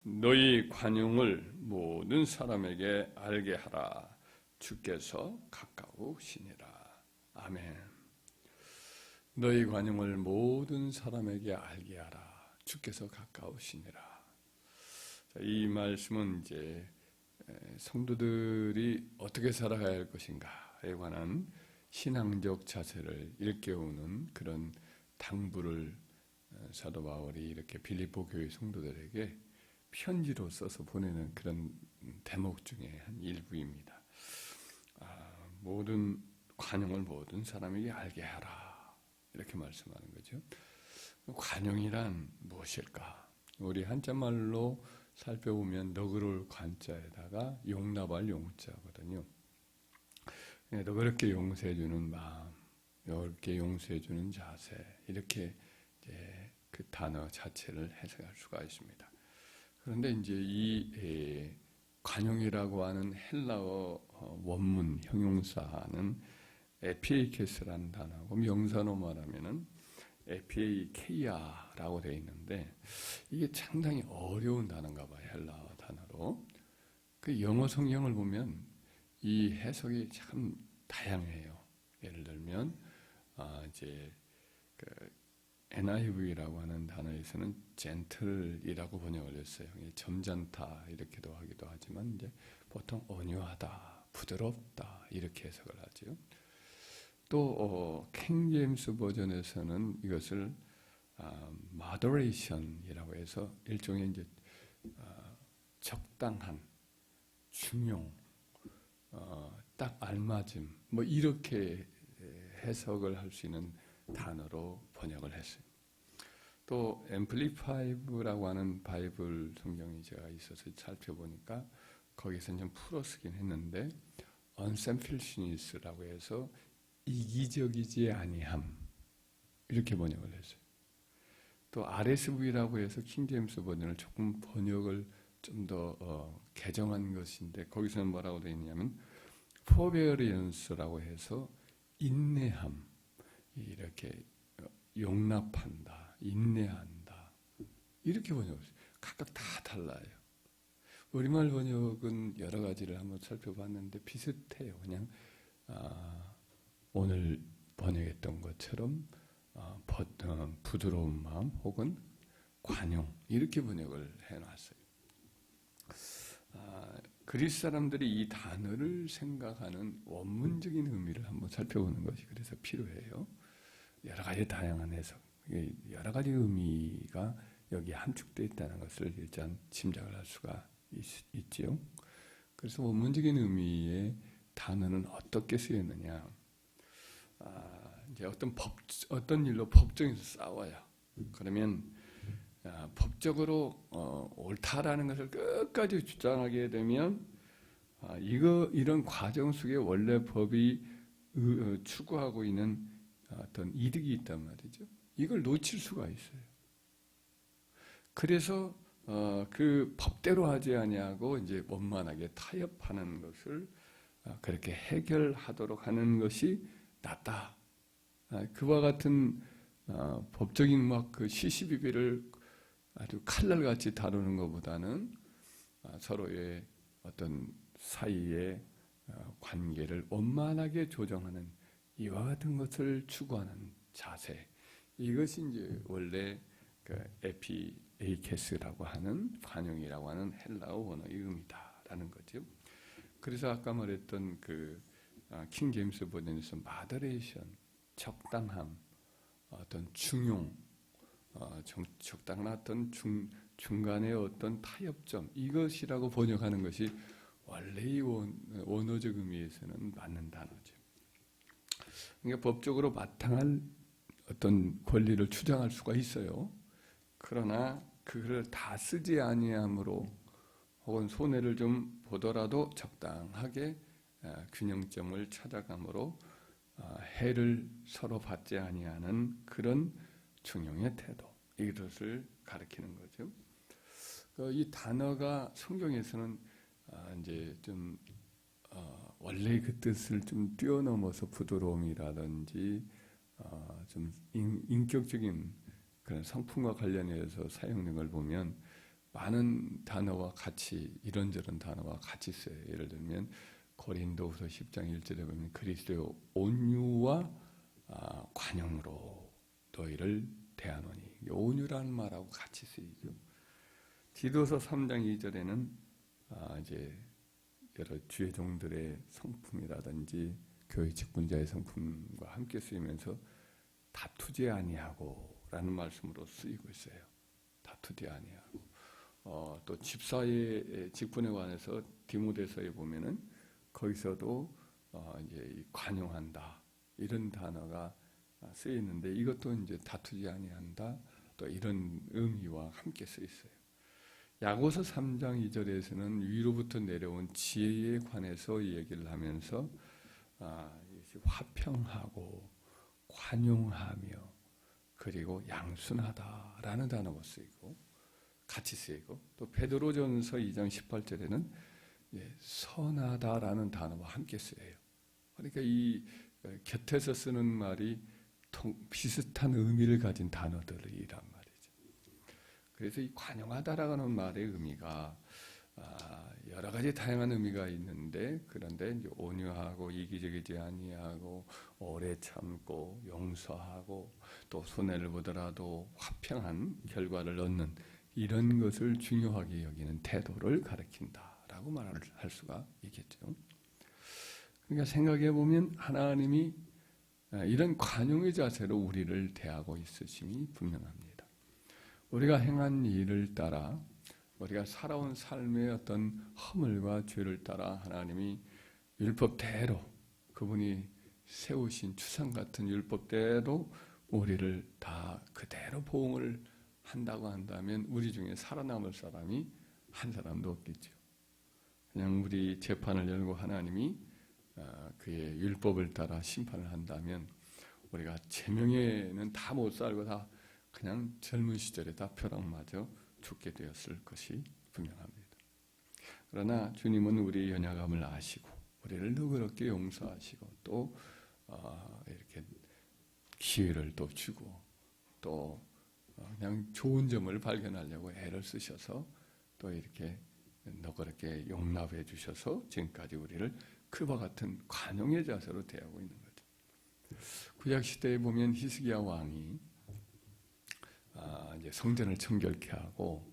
너희 관용을 모든 사람에게 알게 하라. 주께서 가까우시니라. 아멘. 너희 관용을 모든 사람에게 알게 하라. 주께서 가까우시니라. 이 말씀은 이제 성도들이 어떻게 살아가야 할 것인가에 관한 신앙적 자세를 일깨우는 그런 당부를 사도 바울이 이렇게 빌립보 교회 성도들에게 편지로 써서 보내는 그런 대목 중에 한 일부입니다. 모든 관용을 모든 사람에게 알게 하라, 이렇게 말씀하는 거죠. 관용이란 무엇일까? 우리 한자말로 살펴보면 너그러울 관자에다가 용납할 용자거든요. 너그럽게 용서해주는 마음, 너그럽게 용서해주는 자세, 이렇게 이제 그 단어 자체를 해석할 수가 있습니다. 그런데 이제 이 관용이라고 하는 헬라어 원문 형용사는 에피에이케스라는 단어고, 명사로 말하면은 에피에이케이아라고 되어 있는데, 이게 상당히 어려운 단어인가 봐요. 헬라어 단어로. 그 영어 성경을 보면 이 해석이 참 다양해요. 예를 들면 이제 그 NIV라고 하는 단어에서는 젠틀이라고 번역을 했어요. 점잖다 이렇게도 하기도 하지만 이제 보통 온유하다, 부드럽다 이렇게 해석을 하죠. 또 킹 제임스 버전에서는 이것을 moderation이라고 해서 일종의 이제 적당한, 중용, 딱 알맞음, 뭐 이렇게 해석을 할 수 있는 단어로 번역을 했어요. 또 앰플리파이브라고 하는 바이블 성경이 제가 있어서 살펴보니까 거기서 좀 풀어쓰긴 했는데, unselfishness라고 해서 이기적이지 아니함, 이렇게 번역을 했어요. 또 RSV라고 해서 킹제임스 버전을 조금 번역을 좀 더 개정한 것인데, 거기서는 뭐라고 되어 있냐면 forbearance라고 해서 인내함, 이렇게 용납한다, 인내한다, 이렇게 번역했어요. 각각 다 달라요. 우리말 번역은 여러 가지를 한번 살펴봤는데 비슷해요. 그냥 오늘 번역했던 것처럼 부드러운 마음 혹은 관용, 이렇게 번역을 해놨어요. 그리스 사람들이 이 단어를 생각하는 원문적인 의미를 한번 살펴보는 것이 그래서 필요해요. 여러 가지 다양한 해석, 여러 가지 의미가 여기에 함축되어 있다는 것을 일단 짐작을 할 수가 있지요. 그래서 원문적인 의미의 단어는 어떻게 쓰였느냐? 이제 어떤 일로 법정에서 싸워요. 그러면 법적으로 옳다라는 것을 끝까지 주장하게 되면 이런 과정 속에 원래 법이 추구하고 있는 어떤 이득이 있단 말이죠. 이걸 놓칠 수가 있어요. 그래서 그 법대로 하지 아니하고 이제 원만하게 타협하는 것을 그렇게 해결하도록 하는 것이 낫다. 그와 같은 법적인 막 그 시시비비를 아주 칼날같이 다루는 것보다는 서로의 어떤 사이의 관계를 원만하게 조정하는 이와 같은 것을 추구하는 자세, 이것이 이제 원래 그 에피에이케스라고 하는 관용이라고 하는 헬라어 원어의 의미다라는 거죠. 그래서 아까 말했던 그 킹 제임스 버전에서 moderation, 적당함, 어떤 중용, 적당한 어떤 중간의 어떤 타협점, 이것이라고 번역하는 것이 원래 이 원어적 의미에서는 맞는 단어죠. 그러니까 법적으로 마땅한 어떤 권리를 주장할 수가 있어요. 그러나 그걸 다 쓰지 아니함으로 혹은 손해를 좀 보더라도 적당하게 균형점을 찾아감으로 해를 서로 받지 아니하는 그런 중용의 태도, 이것을 가리키는 거죠. 이 단어가 성경에서는 이제 좀 원래 그 뜻을 좀 뛰어넘어서 부드러움이라든지 좀 인격적인 그런 성품과 관련해서 사용된 걸 보면 많은 단어와 같이 이런저런 단어와 같이 써요. 예를 들면 고린도후서 10장 1절에 보면 그리스도의 온유와 관용으로 너희를 대하노니, 온유라는 말하고 같이 쓰이죠. 디도서 3장 2절에는 이제 여러 주의 종들의 성품이라든지 교회 직분자의 성품과 함께 쓰이면서 다투지 아니하고라는 말씀으로 쓰이고 있어요. 다투지 아니하고. 또 집사의 직분에 관해서 디모데서에 보면은 거기서도 이제 관용한다 이런 단어가 쓰이는데, 이것도 이제 다투지 아니한다 또 이런 의미와 함께 쓰여 있어요. 야고보서 3장 2절에서는 위로부터 내려온 지혜에 관해서 얘기를 하면서 화평하고 관용하며 그리고 양순하다라는 단어가 쓰이고 같이 쓰이고, 또 베드로전서 2장 18절에는 선하다라는 단어와 함께 쓰여요. 그러니까 이 곁에서 쓰는 말이 비슷한 의미를 가진 단어들이란 말이죠. 그래서 이 관용하다라는 말의 의미가 여러 가지 다양한 의미가 있는데, 그런데 이제 온유하고 이기적이지 아니하고 오래 참고 용서하고 또 손해를 보더라도 화평한 결과를 얻는 이런 것을 중요하게 여기는 태도를 가리킨다라고 말할 수가 있겠죠. 그러니까 생각해 보면 하나님이 이런 관용의 자세로 우리를 대하고 있으심이 분명합니다. 우리가 행한 일을 따라, 우리가 살아온 삶의 어떤 허물과 죄를 따라 하나님이 율법대로, 그분이 세우신 추상 같은 율법대로 우리를 다 그대로 보응을 한다고 한다면 우리 중에 살아남을 사람이 한 사람도 없겠죠. 그냥 우리 재판을 열고 하나님이 그의 율법을 따라 심판을 한다면 우리가 제명에는 다 못 살고 다 그냥 젊은 시절에 다 벼락맞아 죽게 되었을 것이 분명합니다. 그러나 주님은 우리의 연약함을 아시고 우리를 너그럽게 용서하시고 또 이렇게 기회를 또 주고 또 그냥 좋은 점을 발견하려고 애를 쓰셔서 또 이렇게 너그럽게 용납해 주셔서 지금까지 우리를 그와 같은 관용의 자세로 대하고 있는 거죠. 구약 시대에 보면 히스기야 왕이 이제 성전을 청결케 하고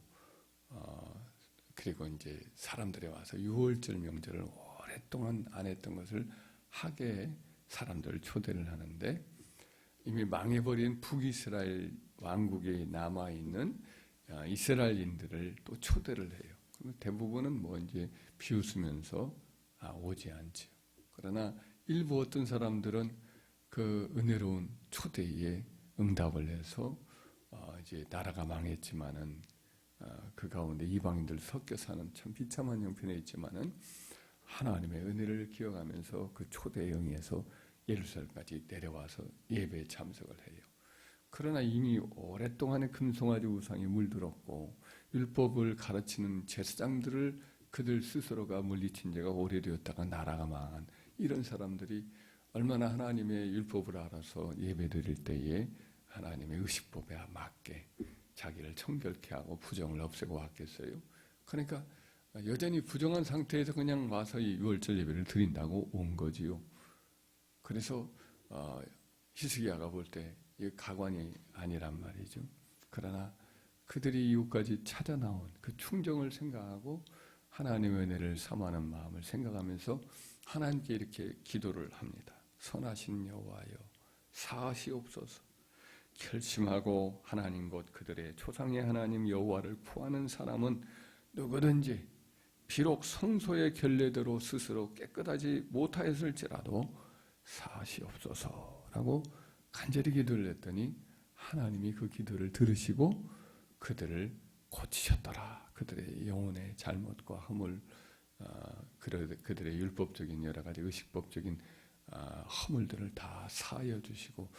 그리고 이제 사람들이 와서 유월절 명절을 오랫동안 안 했던 것을 하게 사람들을 초대를 하는데, 이미 망해버린 북이스라엘 왕국에 남아있는 이스라엘인들을 또 초대를 해요. 대부분은 뭐 이제 비웃으면서 오지 않죠. 그러나 일부 어떤 사람들은 그 은혜로운 초대에 응답을 해서 이제 나라가 망했지만은 그 가운데 이방인들 섞여 사는 참 비참한 형편에 있지만은 하나님의 은혜를 기억하면서 그 초대에 응해서 예루살렘까지 내려와서 예배에 참석을 해요. 그러나 이미 오랫동안의 금송아지 우상이 물들었고 율법을 가르치는 제사장들을 그들 스스로가 물리친 지가 오래되었다가 나라가 망한 이런 사람들이 얼마나 하나님의 율법을 알아서 예배드릴 때에 하나님의 의식법에 맞게 자기를 청결케 하고 부정을 없애고 왔겠어요. 그러니까 여전히 부정한 상태에서 그냥 와서 이 유월절 예배를 드린다고 온 거지요. 그래서 히스기야가 볼 때 이 가관이 아니란 말이죠. 그러나 그들이 이곳까지 찾아 나온 그 충정을 생각하고 하나님의 은혜를 삼하는 마음을 생각하면서 하나님께 이렇게 기도를 합니다. 선하신 여호와여 사하시옵소서. 결심하고 하나님 곧 그들의 조상의 하나님 여호와를 구하는 사람은 누구든지 비록 성소의 결례대로 스스로 깨끗하지 못하였을지라도 사하시옵소서라고 간절히 기도를 했더니 하나님이 그 기도를 들으시고 그들을 고치셨더라. 그들의 영혼의 잘못과 허물, 그들의 율법적인 여러 가지 의식법적인 허물들을 다 사하여 주시고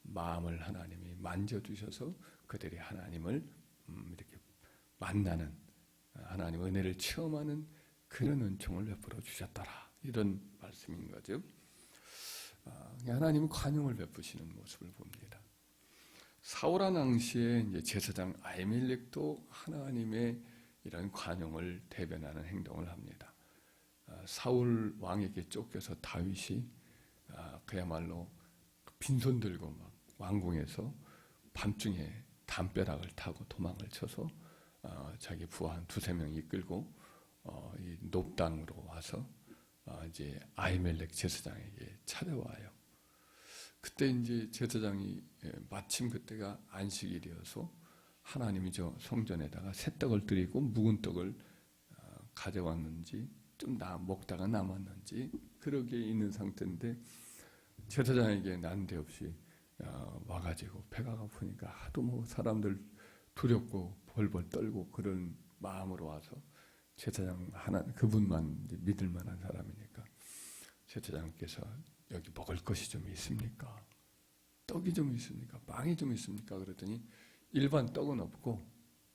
마음을 하나님이 만져주셔서 그들이 하나님을 이렇게 만나는, 하나님의 은혜를 체험하는 그런 은총을 베풀어 주셨더라. 이런 말씀인 거죠. 하나님은 관용을 베푸시는 모습을 봅니다. 사울 왕시에 이제 제사장 아히멜렉도 하나님의 이런 관용을 대변하는 행동을 합니다. 사울 왕에게 쫓겨서 다윗이 그야말로 빈손 들고 막 왕궁에서 밤중에 담벼락을 타고 도망을 쳐서 자기 부하 한 두세 명 이끌고 이 높당으로 와서 이제 아히멜렉 제사장에게 찾아와요. 그때 이제 제사장이 마침 그때가 안식일이어서 하나님이 저 성전에다가 새떡을 드리고 묵은 떡을 가져왔는지 좀 먹다가 남았는지 그러게 있는 상태인데 제사장에게 난데없이 와가지고 배가 고프니까 하도 뭐 사람들 두렵고 벌벌 떨고 그런 마음으로 와서 제사장 하나 그분만 믿을 만한 사람이니까 제사장께서 여기 먹을 것이 좀 있습니까? 떡이 좀 있습니까? 빵이 좀 있습니까? 그랬더니 일반 떡은 없고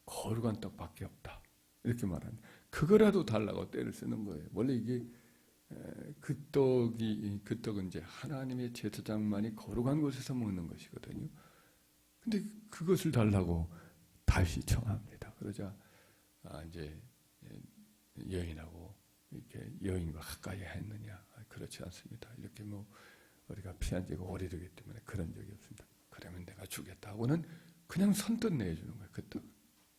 거룩한 떡밖에 없다. 이렇게 말하는. 그거라도 달라고 떼를 쓰는 거예요. 원래 이게 그 떡은 이제 하나님의 제사장만이 거룩한 곳에서 먹는 것이거든요. 근데 그것을 달라고 다시 청합니다. 그러자 이제 여인하고 이렇게 여인과 가까이 했느냐? 그렇지 않습니다. 이렇게 뭐 우리가 피한 지가 오래되기 때문에 그런 적이 없습니다. 그러면 내가 주겠다 하고는 그냥 선뜻 내주는 거예요. 그 떡.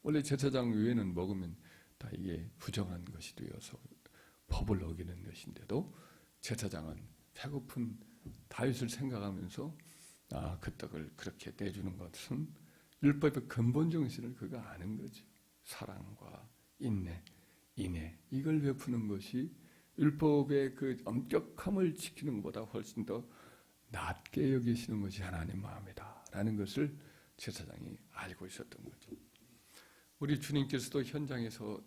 원래 제사장 외에는 먹으면 다 이게 부정한 것이 되어서 법을 어기는 것인데도 제사장은 배고픈 다윗을 생각하면서 그 떡을 그렇게 내주는 것은 율법의 근본 정신을 그가 아는 거죠. 사랑과 인내, 이걸 베푸는 것이 율법의 그 엄격함을 지키는 것보다 훨씬 더 낮게 여기시는 것이 하나님 마음이다라는 것을 제사장이 알고 있었던 거죠. 우리 주님께서도 현장에서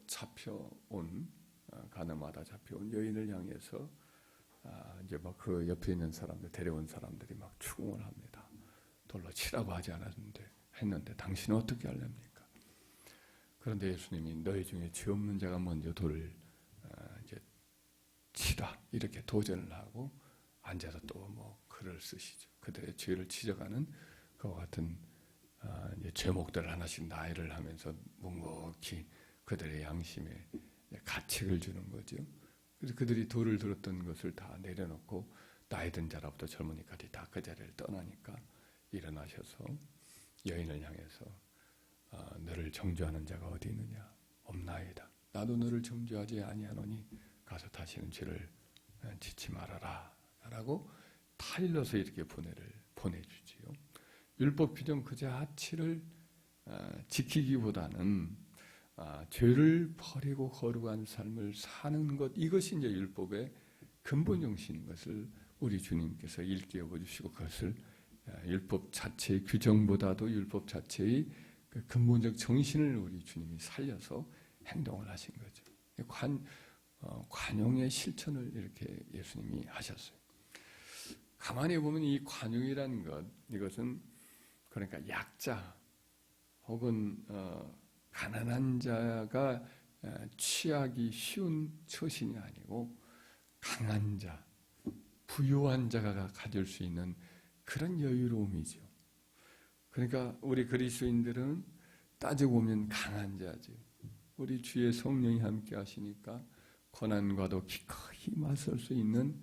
가늠하다 잡혀온 여인을 향해서 이제 막 그 옆에 있는 사람들, 데려온 사람들이 막 추궁을 합니다. 돌로 치라고 하지 했는데 당신은 어떻게 하렵니까? 그런데 예수님이 너희 중에 죄 없는 자가 먼저 돌을 이제 치라 이렇게 도전을 하고 앉아서 또 뭐 글을 쓰시죠. 그들의 죄를 지적하는 그와 같은 이제 죄목들을 하나씩 나열을 하면서 묵묵히 그들의 양심에 가책을 주는 거죠. 그래서 그들이 돌을 들었던 것을 다 내려놓고 나이 든 자라부터 젊은이까지 다 그 자리를 떠나니까 일어나셔서 여인을 향해서 너를 정죄하는 자가 어디 있느냐? 없나이다. 나도 너를 정죄하지 아니하노니 가서 다시는 죄를 짓지 말아라 라고 타일러서 이렇게 보내주지요. 율법 규정 그 자체를 지키기보다는 죄를 버리고 거룩한 삶을 사는 것, 이것이 이제 율법의 근본 정신인 것을 우리 주님께서 일깨워 주시고 그것을 율법 자체의 규정보다도 율법 자체의 그 근본적 정신을 우리 주님이 살려서 행동을 하신 거죠. 관용의 실천을 이렇게 예수님이 하셨어요. 가만히 보면 이 관용이라는 것, 이것은 그러니까 약자 혹은 가난한 자가 취하기 쉬운 처신이 아니고 강한 자, 부유한 자가 가질 수 있는 그런 여유로움이죠. 그러니까 우리 그리스도인들은 따지고 보면 강한 자죠. 우리 주의 성령이 함께 하시니까 고난과도 기꺼이 맞설 수 있는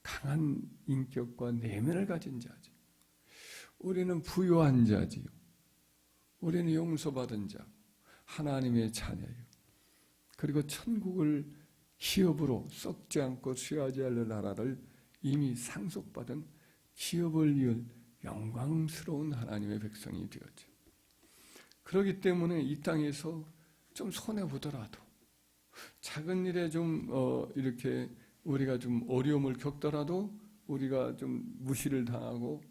강한 인격과 내면을 가진 자죠. 우리는 부유한 자지요. 우리는 용서받은 자, 하나님의 자녀예요. 그리고 천국을 기업으로 썩지 않고 쇠하지 않을 나라를 이미 상속받은 기업을 이을 영광스러운 하나님의 백성이 되었죠. 그렇기 때문에 이 땅에서 좀 손해보더라도 작은 일에 좀 이렇게 우리가 좀 어려움을 겪더라도 우리가 좀 무시를 당하고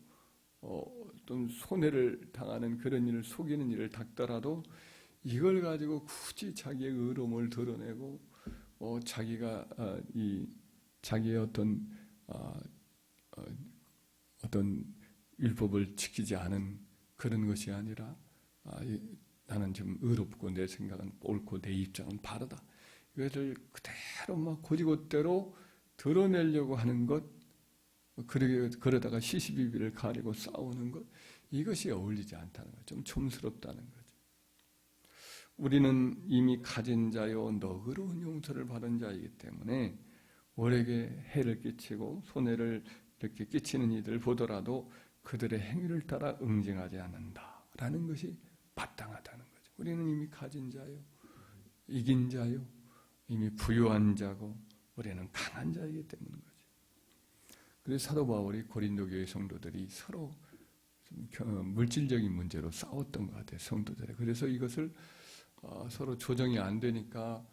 좀 손해를 당하는 그런 일을 속이는 일을 닦더라도 이걸 가지고 굳이 자기의 의로움을 드러내고 자기가 자기의 어떤 율법을 지키지 않은 그런 것이 아니라 나는 좀 의롭고 내 생각은 옳고 내 입장은 바르다. 이것을 그대로 막 고지고대로 드러내려고 하는 것, 그러다가 시시비비를 가리고 싸우는 것, 이것이 어울리지 않다는 거죠. 좀 촌스럽다는 거죠. 우리는 이미 가진 자요 너그러운 용서를 받은 자이기 때문에 우리에게 해를 끼치고 손해를 이렇게 끼치는 이들을 보더라도 그들의 행위를 따라 응징하지 않는다라는 것이 마땅하다는 거죠. 우리는 이미 가진 자요, 이긴 자요, 이미 부유한 자고 우리는 강한 자이기 때문인 거죠. 그래서 사도 바울이 고린도 교회 성도들이 서로 물질적인 문제로 싸웠던 것 같아요. 성도들이. 그래서 이것을 서로 조정이 안 되니까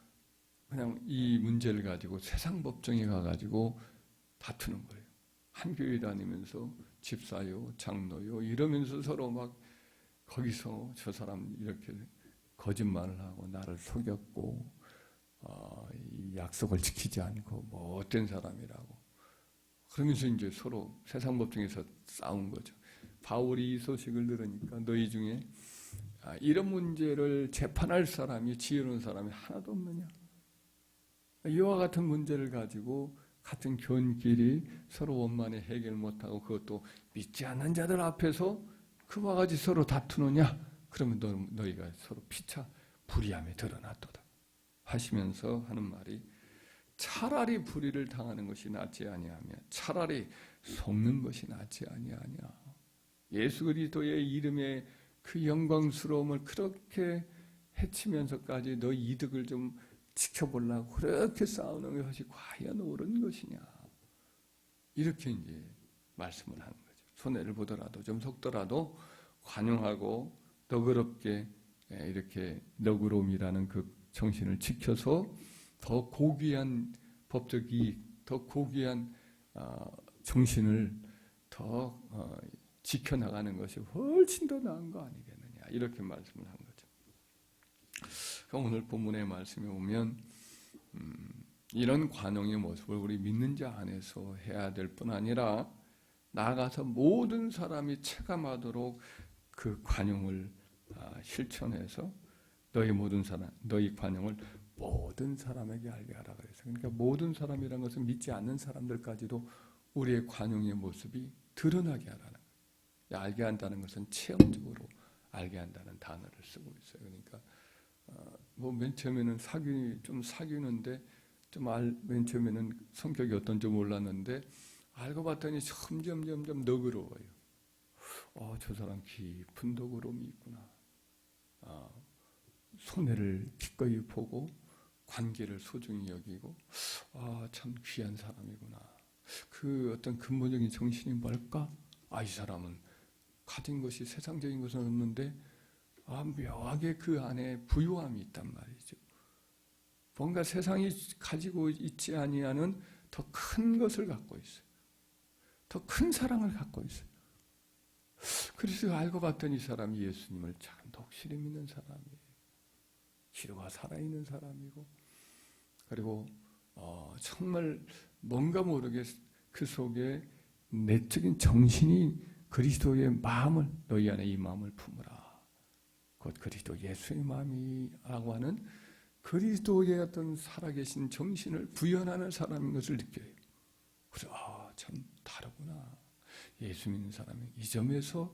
그냥 이 문제를 가지고 세상 법정에 가가지고 다투는 거예요. 한 교회 다니면서 집사요, 장로요 이러면서 서로 막 거기서 저 사람 이렇게 거짓말을 하고 나를 속였고 이 약속을 지키지 않고 뭐 어떤 사람이라고 그러면서 이제 서로 세상 법정에서 싸운 거죠. 바울이 이 소식을 들으니까 너희 중에 이런 문제를 재판할 사람이 지혜로운 사람이 하나도 없느냐? 이와 같은 문제를 가지고 같은 교인끼리 서로 원만히 해결 못하고 그것도 믿지 않는 자들 앞에서 그와 같이 서로 다투느냐? 그러면 너희가 서로 피차 불의함에 드러났도다 하시면서 하는 말이 차라리 불의를 당하는 것이 낫지 아니하며 차라리 속는 것이 낫지 아니하냐. 예수 그리스도의 이름에 그 영광스러움을 그렇게 해치면서까지 너 이득을 좀 지켜보려고 그렇게 싸우는 것이 과연 옳은 것이냐. 이렇게 이제 말씀을 하는 거죠. 손해를 보더라도 좀 속더라도 관용하고 너그럽게 이렇게 너그러움이라는 그 정신을 지켜서 더 고귀한 법적 이익, 더 고귀한 정신을 더 지켜나가는 것이 훨씬 더 나은 거 아니겠느냐 이렇게 말씀을 한 거죠. 오늘 본문의 말씀에 보면 이런 관용의 모습을 우리 믿는 자 안에서 해야 될 뿐 아니라 나아가서 모든 사람이 체감하도록 그 관용을 실천해서 너희 관용을 모든 사람에게 알게 하라 그래서 그러니까 모든 사람이라는 것은 믿지 않는 사람들까지도 우리의 관용의 모습이 드러나게 하라는 거예요. 알게 한다는 것은 체험적으로 알게 한다는 단어를 쓰고 있어요. 그러니까 맨 처음에는 사귀는데 맨 처음에는 성격이 어떤지 몰랐는데 알고 봤더니 점점 너그러워요. 저 사람 깊은 너그러움이 있구나. 손해를 기꺼이 보고 관계를 소중히 여기고 참 귀한 사람이구나. 그 어떤 근본적인 정신이 뭘까? 이 사람은 가진 것이 세상적인 것은 없는데 묘하게 그 안에 부유함이 있단 말이죠. 뭔가 세상이 가지고 있지 아니하는 더 큰 것을 갖고 있어요. 더 큰 사랑을 갖고 있어요. 그래서 알고 봤더니 이 사람이 예수님을 참 독실히 믿는 사람이에요. 기도가 살아있는 사람이고 그리고 정말 뭔가 모르게 그 속에 내적인 정신이 그리스도의 마음을 너희 안에 이 마음을 품으라. 곧 그리스도 예수의 마음이라고 하는 그리스도의 어떤 살아계신 정신을 부연하는 사람인 것을 느껴요. 그래서 참 다르구나. 예수 믿는 사람이 이 점에서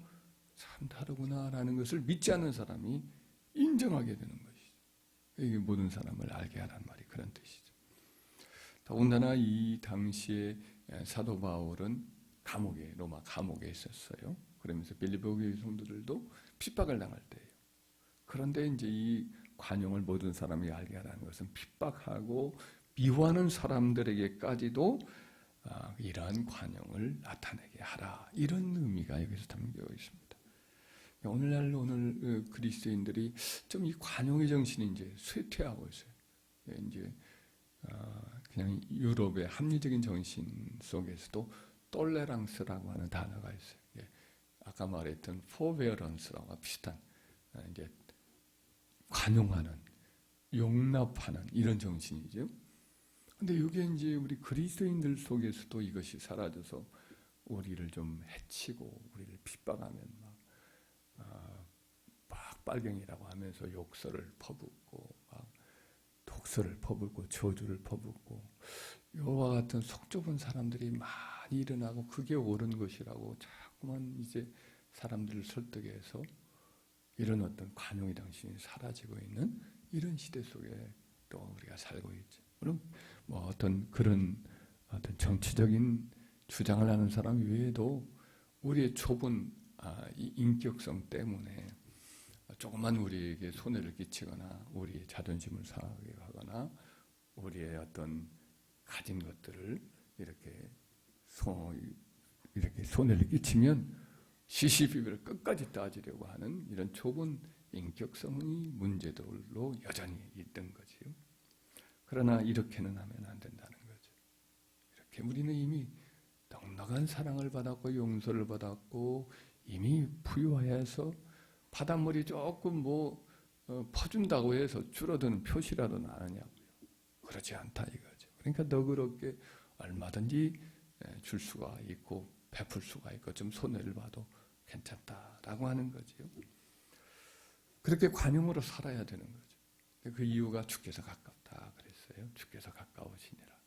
참 다르구나라는 것을 믿지 않는 사람이 인정하게 되는 것이죠. 이게 모든 사람을 알게 하라는 말이 그런 뜻이죠. 더군다나 이 당시에 사도 바울은 로마 감옥에 있었어요. 그러면서 빌립보 교회 성도들도 핍박을 당할 때예요. 그런데 이제 이 관용을 모든 사람이 알게 하라는 것은 핍박하고 미워하는 사람들에게까지도 이러한 관용을 나타내게 하라. 이런 의미가 여기서 담겨 있습니다. 오늘 그리스도인들이 좀 이 관용의 정신이 이제 쇠퇴하고 있어요. 이제 그냥 유럽의 합리적인 정신 속에서도 톨레랑스라고 하는 단어가 있어요. 아까 말했던 포베어런스라고 비슷한 이제 관용하는, 용납하는 이런 정신이죠. 근데 이게 이제 우리 그리스도인들 속에서도 이것이 사라져서 우리를 좀 해치고 우리를 핍박하면 막 빨갱이라고 하면서 욕설을 퍼붓고 막 독설을 퍼붓고 저주를 퍼붓고 이와 같은 속 좁은 사람들이 많이 일어나고 그게 옳은 것이라고 자꾸만 이제 사람들을 설득해서 이런 어떤 관용의 정신이 사라지고 있는 이런 시대 속에 또 우리가 살고 있죠. 물론 뭐 어떤 그런 어떤 정치적인 주장을 하는 사람 외에도 우리의 좁은 이 인격성 때문에 조금만 우리에게 손해를 끼치거나 우리의 자존심을 상하게 하거나 우리의 어떤 가진 것들을 이렇게 손해를 끼치면 시시비비를 끝까지 따지려고 하는 이런 좁은 인격성의 문제들로 여전히 있던 거지요. 그러나 이렇게는 하면 안 된다는 거죠. 이렇게 우리는 이미 넉넉한 사랑을 받았고 용서를 받았고 이미 부유해서 바닷물이 조금 퍼준다고 해서 줄어드는 표시라도 나느냐고요. 그렇지 않다 이거죠. 그러니까 너그럽게 얼마든지 줄 수가 있고 베풀 수가 있고 좀 손해를 봐도 괜찮다라고 하는 거지요. 그렇게 관용으로 살아야 되는 거죠. 그 이유가 주께서 가깝다 그랬어요. 주께서 가까우시니라.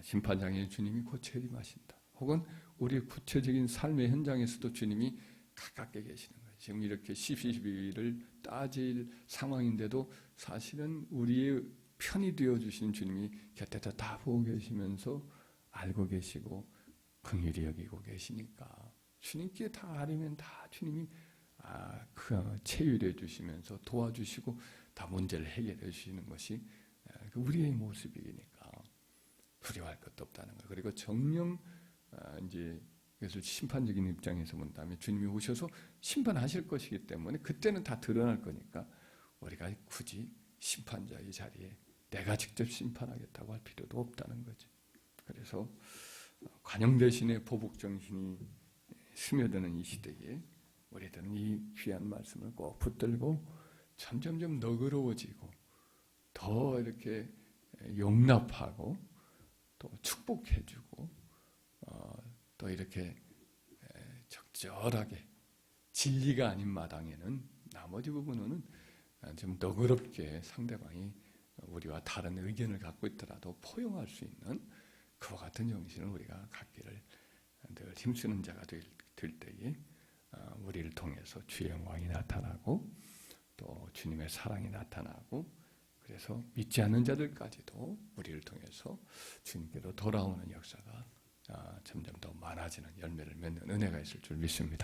심판장에 주님이 곧 재림하신다. 혹은 우리 구체적인 삶의 현장에서도 주님이 가깝게 계시는 거예요. 지금 이렇게 시시비비를 따질 상황인데도 사실은 우리의 편이 되어주시는 주님이 곁에서 다 보고 계시면서 알고 계시고 긍휼히 여기고 계시니까 주님께 다 아뢰면 다 주님이 체휼해 주시면서 도와주시고 다 문제를 해결해 주시는 것이 우리의 모습이니까 두려워할 것도 없다는 거예요. 그리고 정령 이제 이것을 심판적인 입장에서 본다면 주님이 오셔서 심판하실 것이기 때문에 그때는 다 드러날 거니까 우리가 굳이 심판자의 자리에 내가 직접 심판하겠다고 할 필요도 없다는 거죠. 그래서 관용 대신에 보복 정신이 스며드는 이 시대에 우리들은 이 귀한 말씀을 꼭 붙들고 점점점 너그러워지고 더 이렇게 용납하고 또 축복해주고 또 이렇게 적절하게 진리가 아닌 마당에는 나머지 부분은 좀 너그럽게 상대방이 우리와 다른 의견을 갖고 있더라도 포용할 수 있는 그와 같은 정신을 우리가 갖기를 늘 힘쓰는 자가 될 때에 우리를 통해서 주의 영광이 나타나고 또 주님의 사랑이 나타나고 그래서 믿지 않는 자들까지도 우리를 통해서 주님께로 돌아오는 역사가 점점 더 많아지는 열매를 맺는 은혜가 있을 줄 믿습니다.